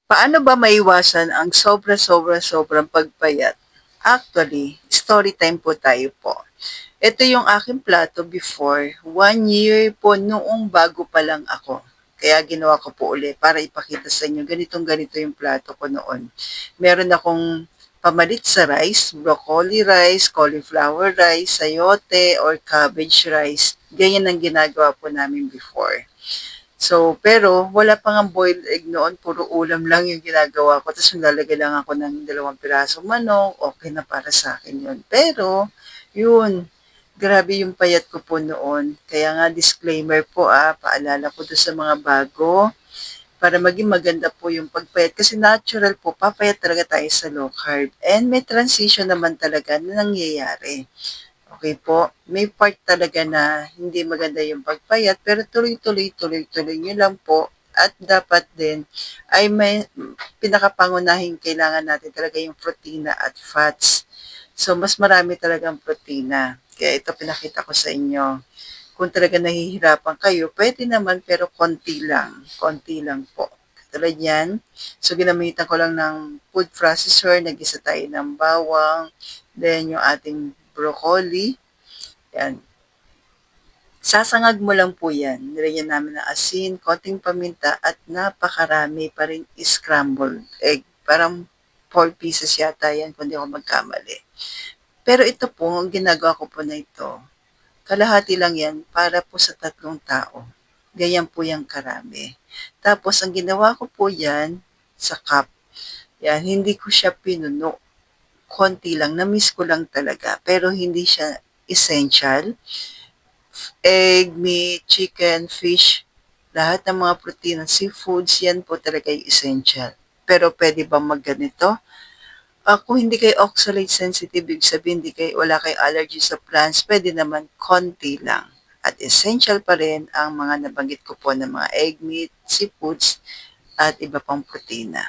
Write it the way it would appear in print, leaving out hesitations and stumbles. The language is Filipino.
Paano ba maiwasan ang sobrang pagpayat? Actually, story time po tayo po. Ito yung aking plato before. 1 year po noong bago pa lang ako. Kaya ginawa ko po uli para ipakita sa inyo, ganitong ganito yung plato ko noon. Meron akong pamalit sa rice, broccoli rice, cauliflower rice, sayote, or cabbage rice. Ganyan ang ginagawa po namin before. So, pero wala pa ngang boiled egg noon, puro ulam lang yung ginagawa ko. Tapos nilalagay lang ako ng 2 pirasong manok, okay na para sa akin yun. Pero, yun, grabe yung payat ko po noon. Kaya nga disclaimer po paalala ko doon sa mga bago, para maging maganda po yung pagpayat. Kasi natural po, papayat talaga tayo sa low carb. And may transition naman talaga na nangyayari. Okay po, may part talaga na hindi maganda yung pagpayat, pero tuloy-tuloy nyo lang po. At dapat din ay may pinakapangunahing kailangan natin talaga yung protina at fats. So, mas marami talagang protina. Kaya ito pinakita ko sa inyo. Kung talaga nahihirapan kayo, pwede naman pero konti lang po. Katulad yan. So, ginamitan ko lang ng food processor, nag-isa tayo ng bawang, then yung ating broccoli, yan. Sasangag mo lang po yan. Nilagyan namin ng asin, konting paminta, at napakarami pa rin scrambled egg. Parang 4 pieces yata yan kung di ako magkamali. Pero ito po, ang ginagawa ko po na ito, kalahati lang yan para po sa 3 tao. Ganyan po yung karami. Tapos, ang ginawa ko po yan sa cup. Yan, hindi ko siya pinuno. Konti lang, na-miss ko lang talaga. Pero hindi siya essential. Egg, meat, chicken, fish, lahat ng mga protein, seafoods, yan po talaga yung essential. Pero pwede ba magganito? Kung hindi kayo oxalate sensitive, ibig sabihin wala kayo allergy sa plants, pwede naman konti lang. At essential pa rin ang mga nabanggit ko po ng mga egg, meat, seafoods, at iba pang protina.